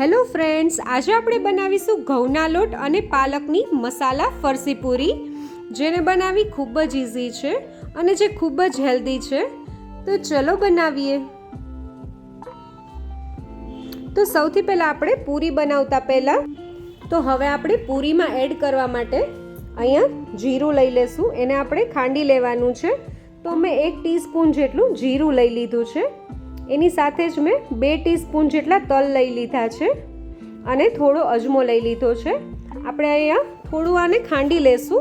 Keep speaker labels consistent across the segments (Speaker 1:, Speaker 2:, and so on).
Speaker 1: Hello friends, આજે આપણે બનાવીશું ઘઉંના લોટ અને પાલકની મસાલા ફરસી પૂરી, જેને બનાવવી ખૂબ જ ઇઝી છે અને જે ખૂબ જ હેલ્ધી છે. તો ચલો બનાવીએ. તો સૌથી પહેલાં આપણે પૂરી બનાવતા પહેલાં હવે આપણે પૂરીમાં એડ કરવા માટે અહીંયા જીરું લઈ લેશું. એને આપણે ખાંડી લેવાનું છે. તો મેં 1 ટીસ્પૂન જેટલું જીરું લઈ લીધું છે. એની સાથે જ મેં 2 ટીસ્પૂન જેટલા તલ લઈ લીધા છે અને થોડો અજમો લઈ લીધો છે. આપણે અહીંયા થોડું આને ખાંડી લેશું,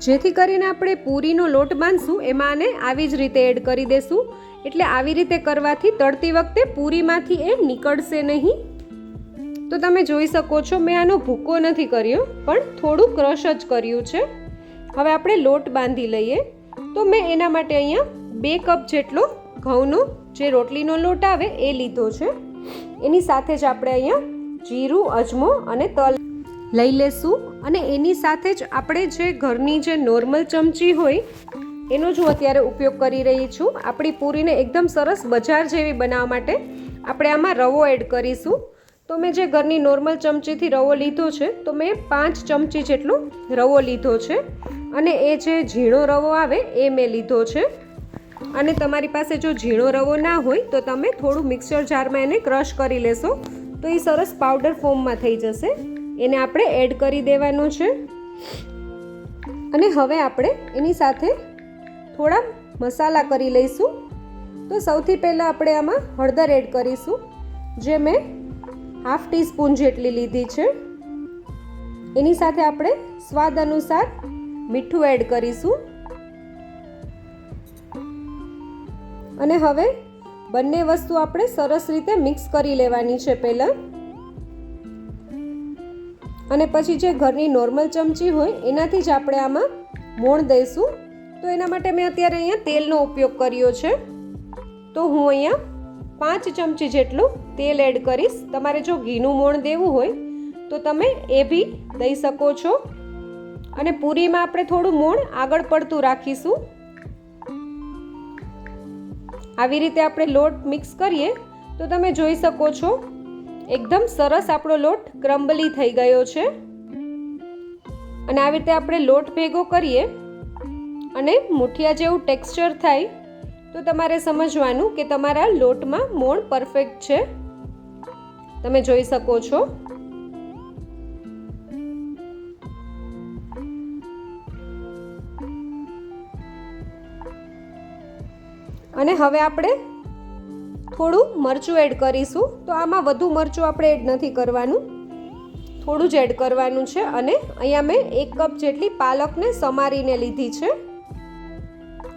Speaker 1: જેથી કરીને આપણે પૂરીનો લોટ બાંધશું એમાં આને આવી જ રીતે એડ કરી દેશું. એટલે આવી રીતે કરવાથી તળતી વખતે પૂરીમાંથી એ નીકળશે નહીં. તો તમે જોઈ શકો છો, મેં આનો ભૂકો નથી કર્યો, પણ થોડું ક્રશ જ કર્યું છે. હવે આપણે લોટ બાંધી લઈએ. તો મેં એના માટે અહીંયા 2 કપ જેટલો ઘઉંનો જે રોટલીનો લોટ આવે એ લીધો છે. એની સાથે જ આપણે અહીંયા જીરું, અજમો અને તલ લઈ લેશું. અને એની સાથે જ આપણે જે ઘરની જે નોર્મલ ચમચી હોય એનો જ હું અત્યારે ઉપયોગ કરી રહી છું. આપણી પૂરીને એકદમ સરસ બજાર જેવી બનાવવા માટે આપણે આમાં રવો એડ કરીશું. તો મેં જે ઘરની નોર્મલ ચમચીથી રવો લીધો છે, તો મેં 5 ચમચી જેટલો રવો લીધો છે. અને એ જે ઝીણો રવો આવે એ મેં લીધો છે. અને તમારી પાસે જો ઝીણો રવો ના હોય તો તમે થોડું મિક્સર જારમાં એને ક્રશ કરી લેશો, તો એ સરસ પાવડર ફોર્મમાં થઈ જશે. એને આપણે એડ કરી દેવાનું છે. અને હવે આપણે એની સાથે થોડા મસાલા કરી લઈશું. તો સૌથી પહેલાં આપણે આમાં હળદર એડ કરીશું, જે મેં 1/2 ટીસ્પૂન જેટલી લીધી છે. એની સાથે આપણે સ્વાદ અનુસાર મીઠું એડ કરીશું. અને હવે બંને વસ્તુ આપણે સરસ રીતે મિક્સ કરી લેવાની છે પહેલાં. અને પછી જે ઘરની નોર્મલ ચમચી હોય એનાથી જ આપણે આમાં મોણ દઈશું. તો એના માટે મેં અત્યારે અહીંયા તેલનો ઉપયોગ કર્યો છે. તો હું અહીંયા 5 ચમચી જેટલું તેલ એડ કરીશ. તમારે જો ઘીનું મોણ દેવું હોય તો તમે એ બી દઈ શકો છો. અને પૂરીમાં આપણે થોડું મોણ આગળ પડતું રાખીશું. આવી રીતે આપણે લોટ મિક્સ કરીએ તો તમે જોઈ શકો છો, એકદમ સરસ આપણો લોટ ક્રમ્બલી થઈ ગયો છે. અને આવી રીતે આપણે લોટ ભેગો કરીએ અને મુઠિયા જેવું ટેક્સચર થાય તો તમારે સમજવાનું કે તમારા લોટમાં મોણ પરફેક્ટ છે. તમે જોઈ શકો છો. અને હવે આપણે થોડું મરચું એડ કરીશું. તો આમાં વધુ મરચું આપણે એડ નથી કરવાનું, થોડું જ એડ કરવાનું છે. અને અહીંયા મેં 1 કપ જેટલી પાલકને સમારીને લીધી છે.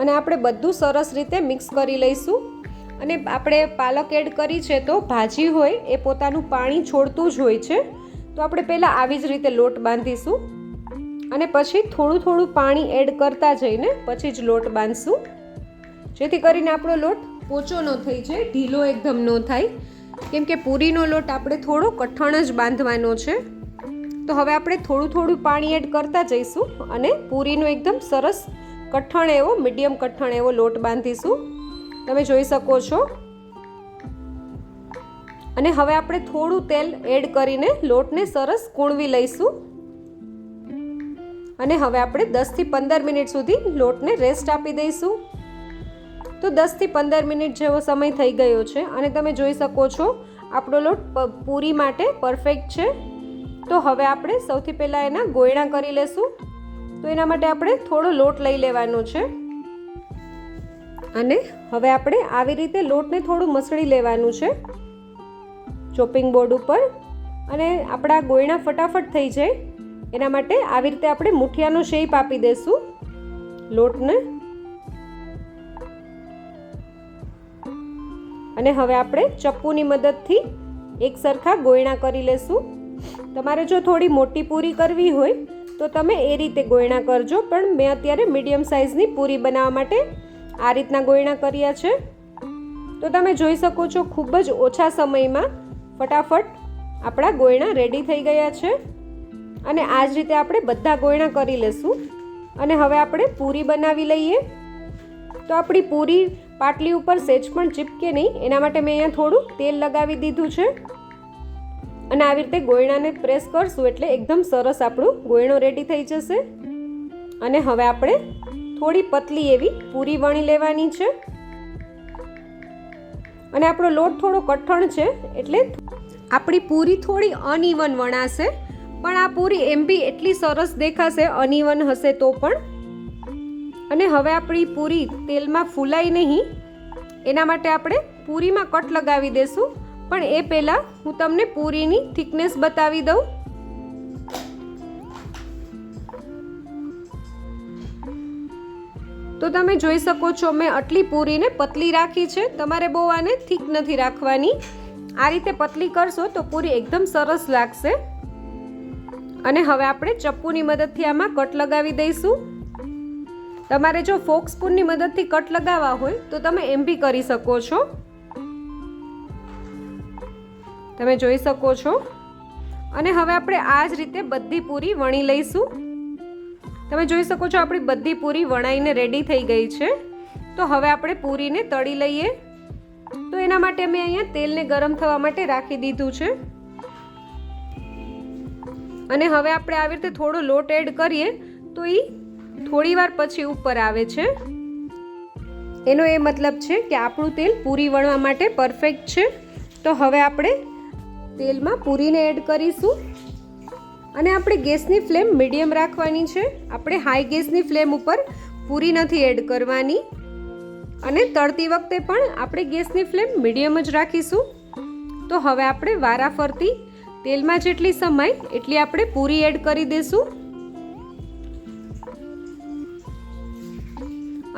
Speaker 1: અને આપણે બધું સરસ રીતે મિક્સ કરી લઈશું. અને આપણે પાલક એડ કરી છે તો ભાજી હોય એ પોતાનું પાણી છોડતું જ હોય છે. તો આપણે પહેલાં આવી જ રીતે લોટ બાંધીશું અને પછી થોડું થોડું પાણી એડ કરતા જઈને પછી જ લોટ બાંધશું, જેથી કરીને આપણો લોટ પોચો ન થઈ જાય, ઢીલો એકદમ ન થાય. કેમ કે પૂરીનો લોટ આપણે થોડો કઠણ જ બાંધવાનો છે. તો હવે આપણે થોડું થોડું પાણી એડ કરતા જઈશું અને પૂરીનો એકદમ સરસ કઠણ એવો, મીડિયમ કઠણ એવો લોટ બાંધીશું. તમે જોઈ શકો છો. અને હવે આપણે થોડું તેલ એડ કરીને લોટને સરસ કૂણવી લઈશું. અને હવે આપણે 10 થી 15 મિનિટ સુધી લોટને રેસ્ટ આપી દઈશું. તો 10 થી 15 મિનિટ જેવો સમય થઈ ગયો છે અને તમે જોઈ શકો છો આપણો લોટ પૂરી માટે પરફેક્ટ છે. તો હવે આપણે સૌથી પહેલાં એના ગોયણા કરી લેશું. તો એના માટે આપણે થોડો લોટ લઈ લેવાનો છે. અને હવે આપણે આવી રીતે લોટને થોડું મસળી લેવાનું છે ચોપિંગ બોર્ડ ઉપર. અને આપણા ગોયણા ફટાફટ થઈ જાય એના માટે આવી રીતે આપણે મુઠિયાનો શેપ આપી દઈશું લોટને. અને હવે આપણે ચપ્પુની મદદથી એક સરખા ગોયણા કરી લેશું. તમારે જો થોડી મોટી પૂરી કરવી હોય તો તમે એ રીતે ગોયણા કરજો, પણ મેં અત્યારે મીડિયમ સાઇઝની પૂરી બનાવવા માટે આ રીતના ગોયણા કર્યા છે. તો તમે જોઈ શકો છો, ખૂબ જ ઓછા સમયમાં ફટાફટ આપણા ગોયણા રેડી થઈ ગયા છે. અને આ જ રીતે આપણે બધા ગોયણા કરી લેશું. અને હવે આપણે પૂરી બનાવી લઈએ. તો આપણી પૂરી પાટલી ઉપર સેજ પણ ચીપકે નહીં એના માટે મેં અહીંયા થોડું તેલ લગાવી દીધું છે. અને આવી રીતે ગોયણાને પ્રેસ કરશું એટલે એકદમ સરસ આપણું ગોયણો રેડી થઈ જશે. અને હવે આપણે થોડી પતલી એવી પૂરી વણી લેવાની છે. અને આપણો લોટ થોડો કઠણ છે એટલે આપણી પૂરી થોડી અનઇવન વણાશે, પણ આ પૂરી એમ બી એટલી સરસ દેખાશે અનઇવન હશે તો પણ. અને હવે આપણી પૂરી તેલમાં ફૂલાય નહીં એના માટે આપણે પૂરીમાં કટ લગાવી દેશું. પણ એ પહેલાં હું તમને પૂરીની થિકનેસ બતાવી દઉં. તો તમે જોઈ શકો છો મેં આટલી પૂરીને પતલી રાખી છે. તમારે બહુ આને થીક નથી રાખવાની. આ રીતે પતલી કરશો તો પૂરી એકદમ સરસ લાગશે. અને હવે આપણે ચપ્પુની મદદથી આમાં કટ લગાવી દઈશું. તમારે જો ફોક સ્પૂનની મદદથી કટ લગાવવા હોય તો તમે એમ બી કરી શકો છો. તમે જોઈ શકો છો. અને હવે આપણે આ જ રીતે બધી પૂરી વણી લઈશું. તમે જોઈ શકો છો આપણી બધી પૂરી વણાઈને રેડી થઈ ગઈ છે. તો હવે આપણે પૂરીને તળી લઈએ. તો એના માટે મેં અહીંયા તેલને ગરમ થવા માટે રાખી દીધું છે. અને હવે આપણે આવી રીતે થોડો લોટ એડ કરીએ તો એ થોડી વાર પછી ઉપર આવે છે. એનો એ મતલબ છે કે આપણું તેલ પૂરી વણવા માટે પરફેક્ટ છે. તો હવે આપણે તેલમાં પૂરીને એડ કરીશું. અને આપણે ગેસની ફ્લેમ મીડિયમ રાખવાની છે. આપણે હાઈ ગેસની ફ્લેમ ઉપર પૂરી નથી એડ કરવાની. અને તળતી વખતે પણ આપણે ગેસની ફ્લેમ મીડિયમ જ રાખીશું. તો હવે આપણે વારા ફરતી તેલમાં જેટલી સમાય એટલી આપણે પૂરી એડ કરી દઈશું.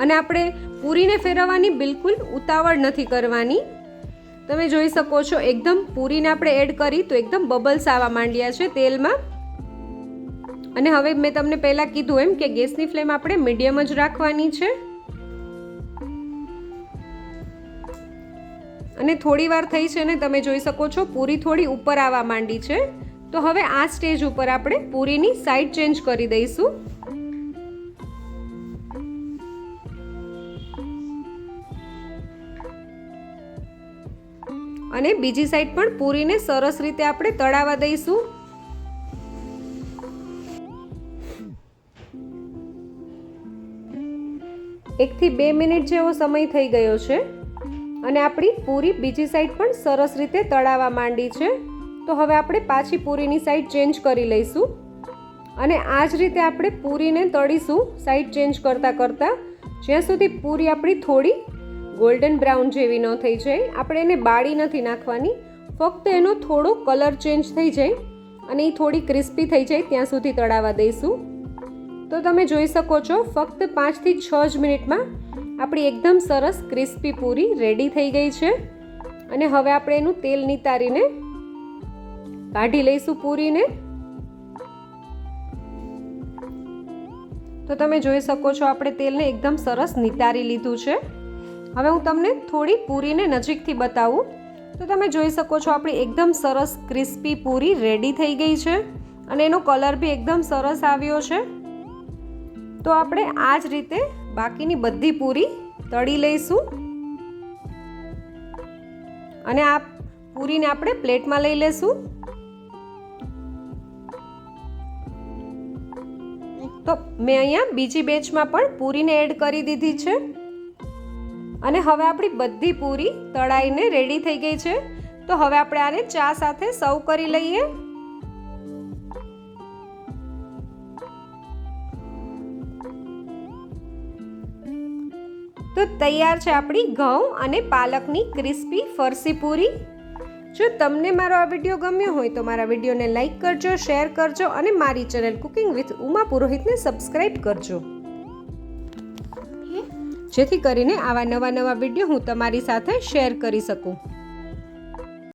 Speaker 1: અને આપણે પૂરીને ફેરવવાની બિલકુલ ઉતાવળ નથી કરવાની. તમે જોઈ શકો છો એકદમ પૂરીને આપણે એડ કરી તો એકદમ બબલ્સ આવવા માંડ્યા છે તેલમાં. અને હવે મેં તમને પહેલાં કીધું એમ કે ગેસની ફ્લેમ આપણે મીડિયમ જ રાખવાની છે. અને થોડી વાર થઈ છે ને તમે જોઈ શકો છો પૂરી થોડી ઉપર આવવા માંડી છે. તો હવે આ સ્ટેજ ઉપર આપણે પૂરીની સાઈડ ચેન્જ કરી દઈશું. અને બીજી સાઈડ પણ પૂરીને સરસ રીતે આપણે તળાવવા દઈશું. એકથી 2 મિનિટ જેવો સમય થઈ ગયો છે. અને આપણી પૂરી બીજી સાઈડ પણ સરસ રીતે તળાવવા માંડી છે. તો હવે આપણે પાછી પૂરીની સાઈડ ચેન્જ કરી લઈશું. અને આ જ રીતે આપણે પૂરીને તળીશું સાઈડ ચેન્જ કરતાં કરતાં જ્યાં સુધી પૂરી આપણી થોડી ગોલ્ડન બ્રાઉન જેવી ન થઈ જાય. આપણે એને બાળી નથી નાખવાની, ફક્ત એનો થોડો કલર ચેન્જ થઈ જાય અને એ થોડી ક્રિસ્પી થઈ જાય ત્યાં સુધી તળાવવા દઈશું. તો તમે જોઈ શકો છો ફક્ત 5 થી 6 જ મિનિટમાં આપણી એકદમ સરસ ક્રિસ્પી પૂરી રેડી થઈ ગઈ છે. અને હવે આપણે એનું તેલ નિતારીને કાઢી લઈશું પૂરીને. તો તમે જોઈ શકો છો આપણે તેલને એકદમ સરસ નિતારી લીધું છે. હવે હું તમને થોડી પૂરીને નજીકથી બતાવું. તો તમે જોઈ શકો છો આપણી એકદમ સરસ ક્રિસ્પી પૂરી રેડી થઈ ગઈ છે. અને એનો કલર બી એકદમ સરસ આવ્યો છે. તો આપણે આ જ રીતે બાકીની બધી પૂરી તળી લઈશું. અને આ પૂરીને આપણે પ્લેટમાં લઈ લેશું. તો મેં અહીંયા બીજી બેચમાં પણ પૂરીને એડ કરી દીધી છે. અને હવે આપણી બધી પૂરી તળાઈને રેડી થઈ ગઈ છે. તો હવે આપણે આને ચા સાથે સર્વ કરી લઈએ. તો તૈયાર છે આપણી ઘઉં અને પાલકની ક્રિસ્પી ફરસી પૂરી. જો તમને મારો આ વિડીયો ગમ્યો હોય તો મારા વિડીયોને લાઈક કરજો, શેર કરજો અને મારી ચેનલ કુકિંગ વિથ ઉમા પુરોહિતને સબસ્ક્રાઈબ કરજો, જેથી કરીને આવા નવા વિડીયો હું તમારી સાથે શેર કરી શકું.